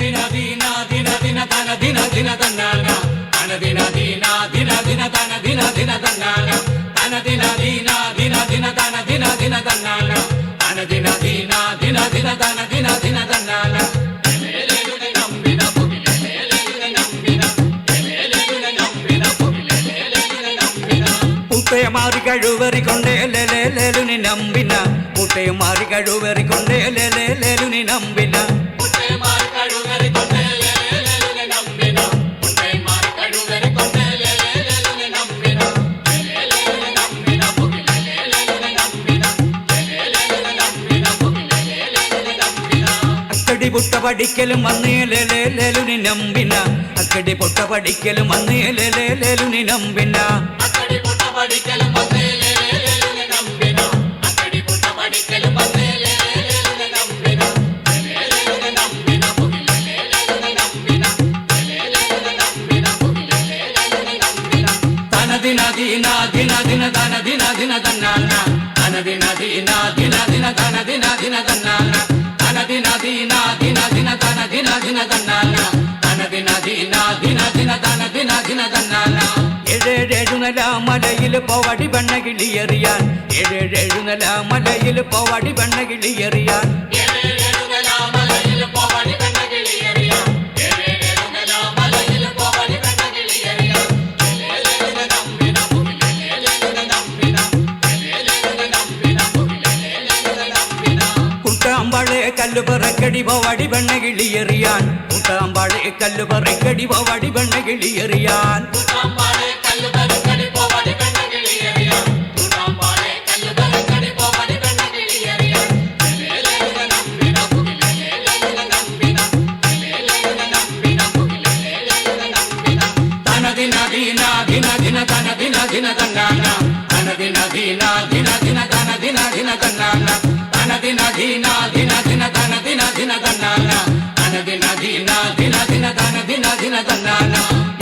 ദിന ദിന ദിന ദിന തന ദിന ദിന തന്നാന തന ദിന ദിന ദിന ദിന തന ദിന ദിന തന്നാന തന ദിന ദിന ദിന ദിന തന ദിന ദിന തന്നാന തന ദിന ദിന ദിന ദിന തന ദിന ദിന തന്നാന ലേലേലുനെ നമ്പിന പുകിലേ ലേലേലുനെ നമ്പിന ലേലേലുനെ നമ്പിന പുകിലേ ലേലേലുനെ നമ്പിന മുട്ടയെ മാറി കഴിവറിക്കൊണ്ടേ ലേലേലുനെ നമ്പിന മുട്ടയെ മാറി കഴിവറിക്കൊണ്ടേ ലേലേലുനെ നമ്പിന അക്കടി പൊട്ട പഠിക്കലും വന്നേ ലേലുനി നമ്പിന അക്കടി പൊട്ട പഠിക്കലും വന്നേ ലേലുനി നമ്പിന അക്കടി പൊട്ട പഠിക്കലും വന്നേ ലേലുനി നമ്പിന അക്കടി പൊട്ട പഠിക്കലും വന്നേ ലേലുനി നമ്പിന ലേലുനി നമ്പിന പുകിലേ ലേലുനി നമ്പിന ലേലുനി നമ്പിന പുകിലേ ലേലുനി നമ്പിന തന ദിന ദിന ദിന ദിന തന ദിന ദിന തന്നാന തന ദിന ദിന ദിന ദിന തന ദിന ദിന തന്നാന തന ദിന ദിന ദിന ദിന തന ദിന ദിന തന്നാന തന ദിന ദിന ദിന ദിന തന ദിന ദിന തന്നാന ഏഴേഴുനല മലയിൽ പോവാടി പെണ്ണകിളിയെറിയാൻ ഏഴേഴുനല മലയിൽ പോവാടി പെണ്ണകിളിയെറിയാൻ ഏഴേഴുനല മലയിൽ പോവാടി പെണ്ണകിളിയെറിയാൻ ഏഴേഴുനല മലയിൽ പോവാടി പെണ്ണകിളിയെറിയാൻ ലേലേലുനെ നമ്പിന പുകിലേ ലേലേലുനെ നമ്പിന ലേലേലുനെ നമ്പിന പുകിലേ ലേലേലുനെ നമ്പിന കുട്ടാമ്പാളെ കല്ല് പറക്കടി പോവാടി പെണ്ണകിളിയെറിയാൻ കുട്ടാമ്പാളെ കല്ല് പറക്കടി പോവാടി പെണ്ണകിളിയെറിയാൻ കുട്ടാമ്പാളെ കല്ല് പറക്കടി പോവാടി പെണ്ണകിളിയെറിയാൻ കുട്ടാമ്പാളെ കല്ല് പറക്കടി പോവാടി പെണ്ണകിളിയെറിയാൻ ലേലേലുനെ നമ്പിന പുകിലേ ലേലേലുനെ നമ്പിന ലേലേലുനെ നമ്പിന പുകിലേ ലേലേലുനെ നമ്പിന തന ദിന ദിന ദിന ദിന തന ദിന ദിന തന്നാന തന ദിന ദിന ദിന ദിന തന ദിന ദിന തന്നാന തന ദിന ദിന ദിന ദിന തന ദിന ദിന തന്നാന തന ദിന ദിന ദിന ദിന തന ദിന ദിന തന്നാന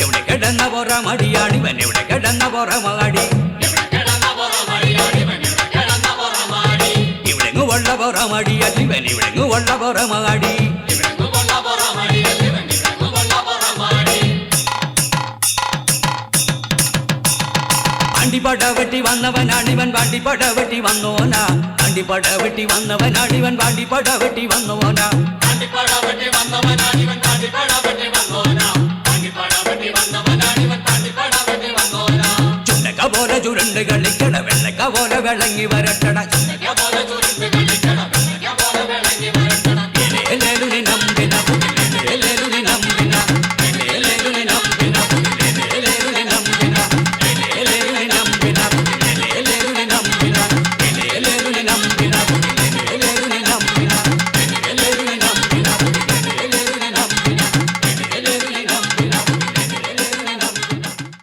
എവിടെ കിടന്ന പോറ മടിയാടിവൻ എവിടെ കിടന്ന പോറ മാടി എവിടെ കിടന്ന പുറമടിയാടിവൻ എവിടെ കിടന്ന പുറമാടി ഇവിടെങ്ങു ഉള്ള പോറ മടിയല്ലിവൻ ഇവിടെങ്ങു ഉള്ള പോറ മാടി ഇവിടെങ്ങു കൊള്ള പുറമടിയല്ലിവൻ ഇവിടെങ്ങു കൊള്ള പുറമാടി പാണ്ടിപ്പട വെട്ടി വന്നവനാണിവൻ പാണ്ടിപ്പട വെട്ടി വന്നോന പാണ്ടിപ്പട വെട്ടി വന്നവനാണിവൻ പാണ്ടിപ്പട വെട്ടി വന്നോന പാണ്ടിപ്പട വെട്ടി വന്നവനാണിവൻ പാണ്ടിപ്പട വെട്ടി വന്നോന പാണ്ടിപ്പട വെട്ടി വന്നവനാണിവൻ പാണ്ടിപ്പട വെട്ടി വന്നോന ചുണ്ടക്ക പോലെ ചുരുണ്ട് കളിക്കട വെള്ളക്ക പോലെ വിളങ്ങി വരട്ടട ചുണ്ടക്ക പോലെ